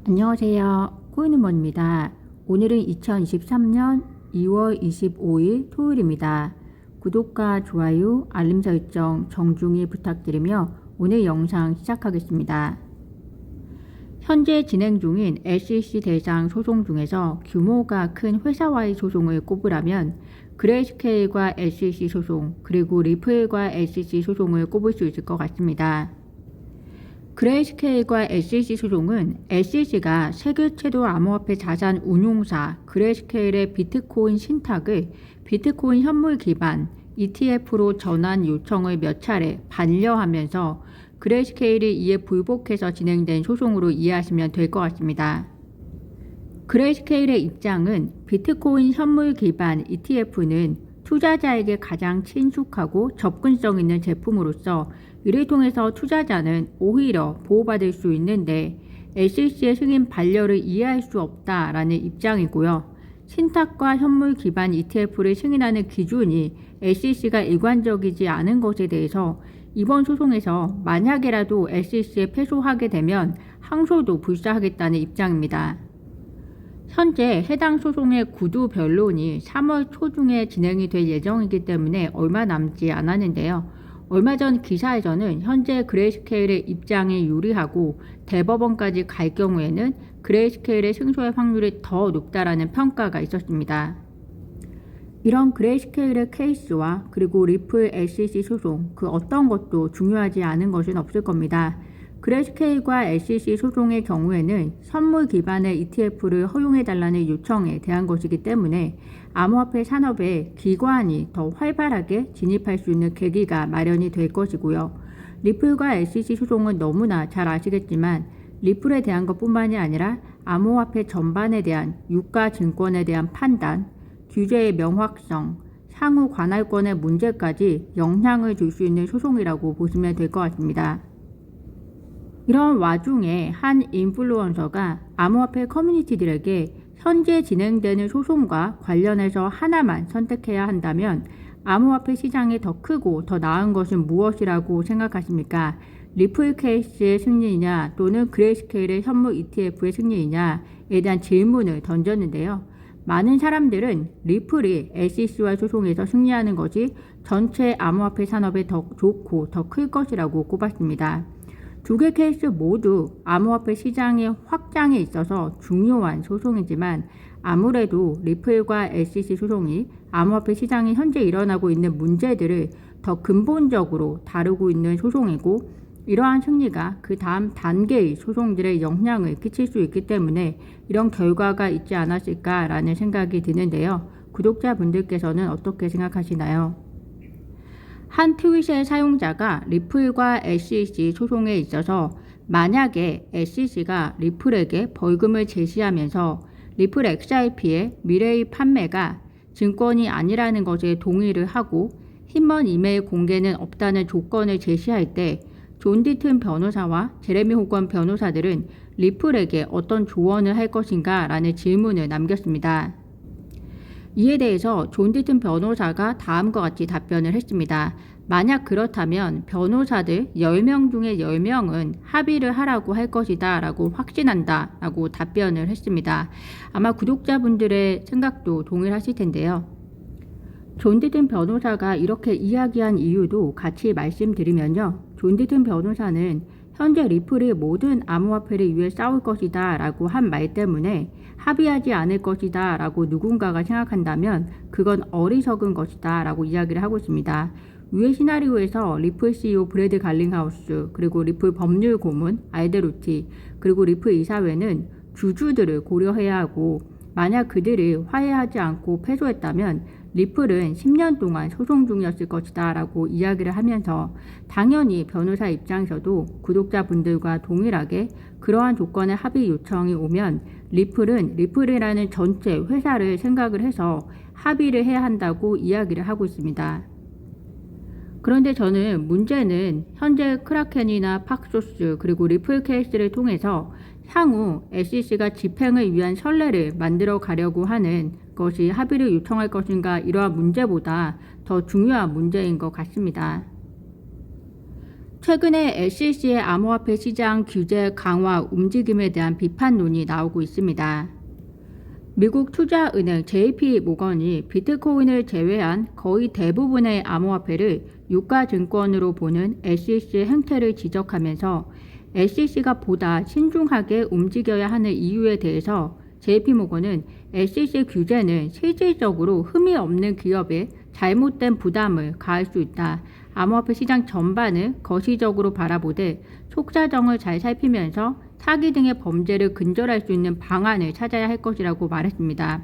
안녕하세요. 코인우먼입니다. 오늘은 2023년 2월 25일 토요일입니다. 구독과 좋아요, 알림 설정 정중히 부탁드리며 오늘 영상 시작하겠습니다. 현재 진행 중인 SEC 대상 소송 중에서 규모가 큰 회사와의 소송을 꼽으라면 그레이스케일과 SEC 소송, 그리고 리플과 SEC 소송을 꼽을 수 있을 것 같습니다. 그레이스케일과 SEC 소송은 SEC가 세계 최대 암호화폐 자산 운용사 그레이스케일의 비트코인 신탁을 비트코인 현물 기반 ETF로 전환 요청을 몇 차례 반려하면서 그레이스케일이 이에 불복해서 진행된 소송으로 이해하시면 될 것 같습니다. 그레이스케일의 입장은 비트코인 현물 기반 ETF는 투자자에게 가장 친숙하고 접근성 있는 제품으로서 이를 통해서 투자자는 오히려 보호받을 수 있는데 SEC의 승인 반려를 이해할 수 없다라는 입장이고요. 신탁과 현물 기반 ETF를 승인하는 기준이 SEC가 일관적이지 않은 것에 대해서 이번 소송에서 만약에라도 SEC에 패소하게 되면 항소도 불사하겠다는 입장입니다. 현재 해당 소송의 구두 변론이 3월 초중에 진행이 될 예정이기 때문에 얼마 남지 않았는데요. 얼마 전 기사에서는 현재 그레이스케일의 입장이 유리하고 대법원까지 갈 경우에는 그레이스케일의 승소의 확률이 더 높다라는 평가가 있었습니다. 이런 그레이스케일의 케이스와 그리고 리플 SEC 소송 그 어떤 것도 중요하지 않은 것은 없을 겁니다. 그레이스케일과 SEC 소송의 경우에는 선물 기반의 ETF를 허용해달라는 요청에 대한 것이기 때문에 암호화폐 산업에 기관이 더 활발하게 진입할 수 있는 계기가 마련이 될 것이고요. 리플과 SEC 소송은 너무나 잘 아시겠지만 리플에 대한 것뿐만이 아니라 암호화폐 전반에 대한 유가 증권에 대한 판단, 규제의 명확성, 상호 관할권의 문제까지 영향을 줄 수 있는 소송이라고 보시면 될 것 같습니다. 이런 와중에 한 인플루언서가 암호화폐 커뮤니티들에게 현재 진행되는 소송과 관련해서 하나만 선택해야 한다면 암호화폐 시장이 더 크고 더 나은 것은 무엇이라고 생각하십니까? 리플 케이스의 승리이냐 또는 그레이스케일의 현물 ETF의 승리이냐에 대한 질문을 던졌는데요. 많은 사람들은 리플이 SEC와 소송에서 승리하는 것이 전체 암호화폐 산업에 더 좋고 더 클 것이라고 꼽았습니다. 두 개 케이스 모두 암호화폐 시장의 확장에 있어서 중요한 소송이지만 아무래도 리플과 SEC 소송이 암호화폐 시장이 현재 일어나고 있는 문제들을 더 근본적으로 다루고 있는 소송이고 이러한 승리가 그 다음 단계의 소송들에 영향을 끼칠 수 있기 때문에 이런 결과가 있지 않았을까라는 생각이 드는데요. 구독자분들께서는 어떻게 생각하시나요? 한 트윗의 사용자가 리플과 SEC 소송에 있어서 만약에 SEC가 리플에게 벌금을 제시하면서 리플 XRP의 미래의 판매가 증권이 아니라는 것에 동의를 하고 힘먼 이메일 공개는 없다는 조건을 제시할 때 존 디튼 변호사와 제레미 호건 변호사들은 리플에게 어떤 조언을 할 것인가 라는 질문을 남겼습니다. 이에 대해서 존 디튼 변호사가 다음과 같이 답변을 했습니다. 만약 그렇다면 변호사들 10명 중에 10명은 합의를 하라고 할 것이다 라고 확신한다 라고 답변을 했습니다. 아마 구독자분들의 생각도 동일하실 텐데요. 존 디튼 변호사가 이렇게 이야기한 이유도 같이 말씀드리면요. 존 디튼 변호사는 현재 리플이 모든 암호화폐를 위해 싸울 것이다 라고 한 말 때문에 합의하지 않을 것이다 라고 누군가가 생각한다면 그건 어리석은 것이다 라고 이야기를 하고 있습니다. 위의 시나리오에서 리플 CEO 브래드 갈링하우스 그리고 리플 법률 고문 알데 루티 그리고 리플 이사회는 주주들을 고려해야 하고 만약 그들이 화해하지 않고 패소했다면 리플은 10년 동안 소송 중이었을 것이다 라고 이야기를 하면서 당연히 변호사 입장에서도 구독자분들과 동일하게 그러한 조건의 합의 요청이 오면 리플은 리플이라는 전체 회사를 생각을 해서 합의를 해야 한다고 이야기를 하고 있습니다. 그런데 저는 문제는 현재 크라켄이나 팍소스 그리고 리플 케이스를 통해서 향후 SEC가 집행을 위한 선례를 만들어 가려고 하는 것이 합의를 요청할 것인가 이러한 문제보다 더 중요한 문제인 것 같습니다. 최근에 SEC의 암호화폐 시장 규제 강화 움직임에 대한 비판론이 나오고 있습니다. 미국 투자은행 JP모건이 비트코인을 제외한 거의 대부분의 암호화폐를 유가증권으로 보는 SEC의 행태를 지적하면서 SEC가 보다 신중하게 움직여야 하는 이유에 대해서 JP모건은 SEC 규제는 실질적으로 흠이 없는 기업에 잘못된 부담을 가할 수 있다. 암호화폐 시장 전반을 거시적으로 바라보되 속사정을 잘 살피면서 사기 등의 범죄를 근절할 수 있는 방안을 찾아야 할 것이라고 말했습니다.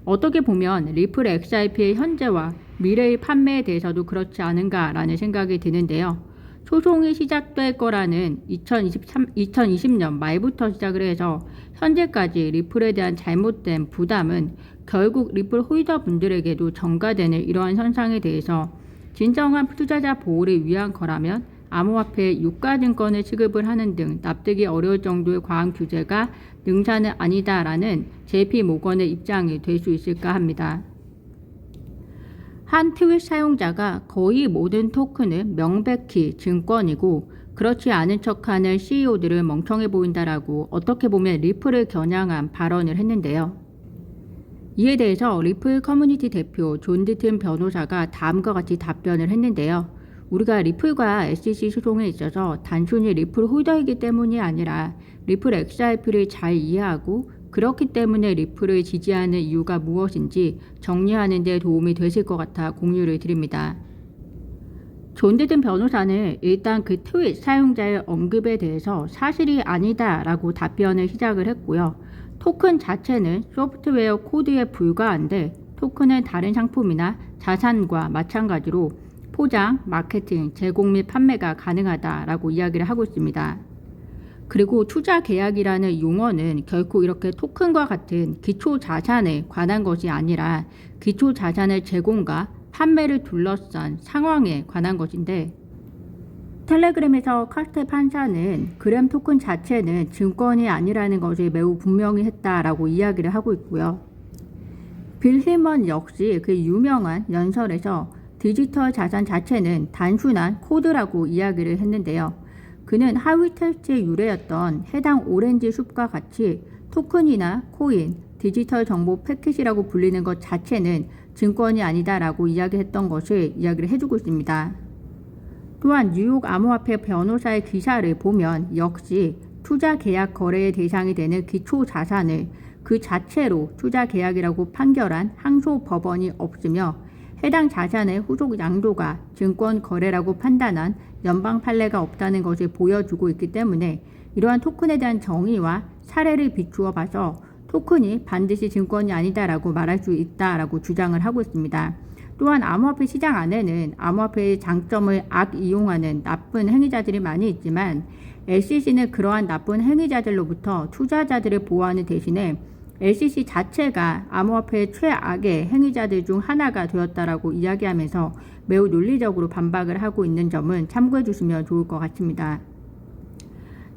어떻게 보면 리플 XRP의 현재와 미래의 판매에 대해서도 그렇지 않은가라는 생각이 드는데요. 소송이 시작될 거라는 2020년 말부터 시작을 해서 현재까지 리플에 대한 잘못된 부담은 결국 리플 홀더분들에게도 전가되는 이러한 현상에 대해서 진정한 투자자 보호를 위한 거라면 암호화폐 유가증권을 취급을 하는 등 납득이 어려울 정도의 과한 규제가 능사는 아니다라는 JP모건의 입장이 될 수 있을까 합니다. 한 트윗 사용자가 거의 모든 토큰은 명백히 증권이고 그렇지 않은 척하는 CEO들을 멍청해 보인다라고 어떻게 보면 리플을 겨냥한 발언을 했는데요. 이에 대해서 리플 커뮤니티 대표 존 디튼 변호사가 다음과 같이 답변을 했는데요. 우리가 리플과 SEC 소송에 있어서 단순히 리플 홀더이기 때문이 아니라 리플 XRP를 잘 이해하고 그렇기 때문에 리플을 지지하는 이유가 무엇인지 정리하는 데 도움이 되실 것 같아 공유를 드립니다. 존 디튼 변호사는 일단 그 트윗 사용자의 언급에 대해서 사실이 아니다 라고 답변을 시작을 했고요. 토큰 자체는 소프트웨어 코드에 불과한데 토큰은 다른 상품이나 자산과 마찬가지로 포장, 마케팅, 제공 및 판매가 가능하다라고 이야기를 하고 있습니다. 그리고 투자 계약이라는 용어는 결코 이렇게 토큰과 같은 기초 자산에 관한 것이 아니라 기초 자산의 제공과 판매를 둘러싼 상황에 관한 것인데 텔레그램에서 카스텔 판사는 그램 토큰 자체는 증권이 아니라는 것을 매우 분명히 했다라고 이야기를 하고 있고요. 빌 힐먼 역시 그 유명한 연설에서 디지털 자산 자체는 단순한 코드라고 이야기를 했는데요. 그는 하위 테스트의 유래였던 해당 오렌지 숲과 같이 토큰이나 코인, 디지털 정보 패킷이라고 불리는 것 자체는 증권이 아니다라고 이야기했던 것을 이야기를 해주고 있습니다. 또한 뉴욕 암호화폐 변호사의 기사를 보면 역시 투자 계약 거래의 대상이 되는 기초 자산을 그 자체로 투자 계약이라고 판결한 항소 법원이 없으며 해당 자산의 후속 양도가 증권 거래라고 판단한 연방 판례가 없다는 것을 보여주고 있기 때문에 이러한 토큰에 대한 정의와 사례를 비추어 봐서 토큰이 반드시 증권이 아니다라고 말할 수 있다라고 주장을 하고 있습니다. 또한 암호화폐 시장 안에는 암호화폐의 장점을 악이용하는 나쁜 행위자들이 많이 있지만 SEC는 그러한 나쁜 행위자들로부터 투자자들을 보호하는 대신에 SEC 자체가 암호화폐의 최악의 행위자들 중 하나가 되었다라고 이야기하면서 매우 논리적으로 반박을 하고 있는 점은 참고해 주시면 좋을 것 같습니다.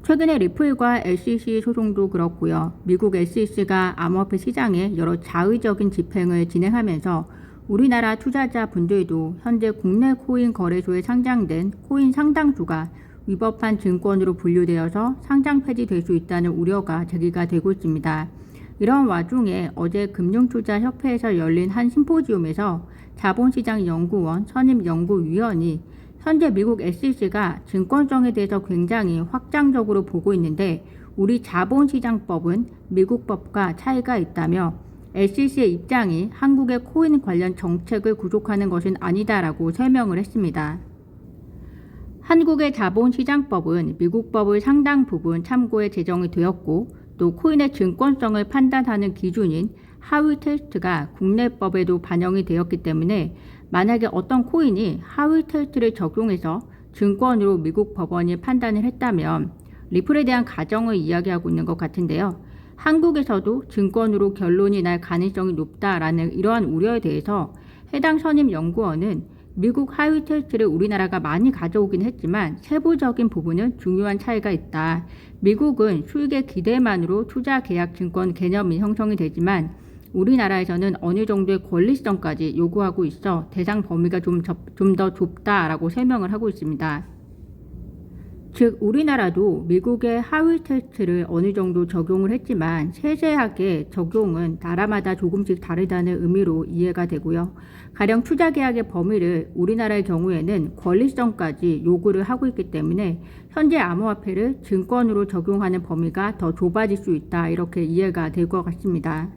최근에 리플과 SEC 소송도 그렇고요. 미국 SEC가 암호화폐 시장에 여러 자의적인 집행을 진행하면서 우리나라 투자자 분들도 현재 국내 코인 거래소에 상장된 코인 상당수가 위법한 증권으로 분류되어서 상장 폐지될 수 있다는 우려가 제기가 되고 있습니다. 이런 와중에 어제 금융투자협회에서 열린 한 심포지움에서 자본시장연구원 선임연구위원이 현재 미국 SEC가 증권성에 대해서 굉장히 확장적으로 보고 있는데 우리 자본시장법은 미국 법과 차이가 있다며 SEC의 입장이 한국의 코인 관련 정책을 구속하는 것은 아니다라고 설명을 했습니다. 한국의 자본시장법은 미국 법을 상당 부분 참고해 제정이 되었고 또 코인의 증권성을 판단하는 기준인 하위 테스트가 국내법에도 반영이 되었기 때문에 만약에 어떤 코인이 하위 테스트를 적용해서 증권으로 미국 법원이 판단을 했다면 리플에 대한 가정을 이야기하고 있는 것 같은데요. 한국에서도 증권으로 결론이 날 가능성이 높다라는 이러한 우려에 대해서 해당 선임 연구원은 미국 하위 테스트를 우리나라가 많이 가져오긴 했지만 세부적인 부분은 중요한 차이가 있다. 미국은 수익의 기대만으로 투자 계약 증권 개념이 형성이 되지만 우리나라에서는 어느 정도의 권리성까지 요구하고 있어 대상 범위가 좀 더 좁다라고 설명을 하고 있습니다. 즉 우리나라도 미국의 하위 테스트를 어느 정도 적용을 했지만 세세하게 적용은 나라마다 조금씩 다르다는 의미로 이해가 되고요. 가령 투자계약의 범위를 우리나라의 경우에는 권리성까지 요구를 하고 있기 때문에 현재 암호화폐를 증권으로 적용하는 범위가 더 좁아질 수 있다, 이렇게 이해가 될 것 같습니다.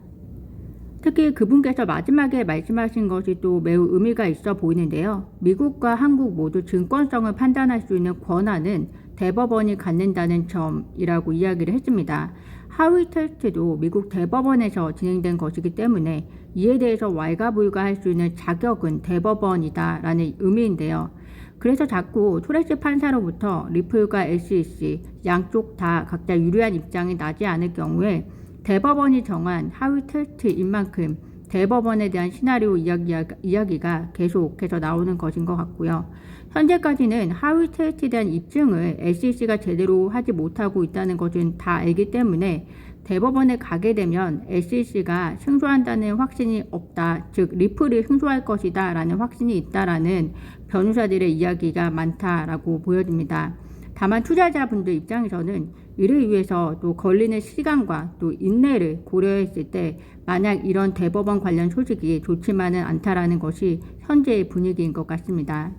특히 그분께서 마지막에 말씀하신 것이 또 매우 의미가 있어 보이는데요. 미국과 한국 모두 증권성을 판단할 수 있는 권한은 대법원이 갖는다는 점이라고 이야기를 했습니다. 하위 테스트도 미국 대법원에서 진행된 것이기 때문에 이에 대해서 왈가불가할 수 있는 자격은 대법원이다라는 의미인데요. 그래서 자꾸 토레스 판사로부터 리플과 SEC 양쪽 다 각자 유리한 입장이 나지 않을 경우에 대법원이 정한 하위 테스트인 만큼 대법원에 대한 시나리오 이야기가 계속해서 나오는 것인 것 같고요. 현재까지는 하위 테스트에 대한 입증을 SEC가 제대로 하지 못하고 있다는 것은 다 알기 때문에 대법원에 가게 되면 SEC가 승소한다는 확신이 없다, 즉 리플이 승소할 것이다 라는 확신이 있다라는 변호사들의 이야기가 많다라고 보여집니다. 다만 투자자분들 입장에서는 이를 위해서 또 걸리는 시간과 또 인내를 고려했을 때 만약 이런 대법원 관련 소식이 좋지만은 않다라는 것이 현재의 분위기인 것 같습니다.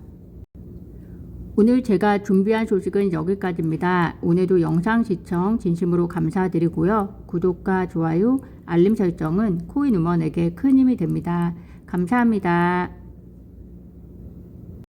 오늘 제가 준비한 소식은 여기까지입니다. 오늘도 영상 시청 진심으로 감사드리고요. 구독과 좋아요, 알림 설정은 코인우먼에게 큰 힘이 됩니다. 감사합니다.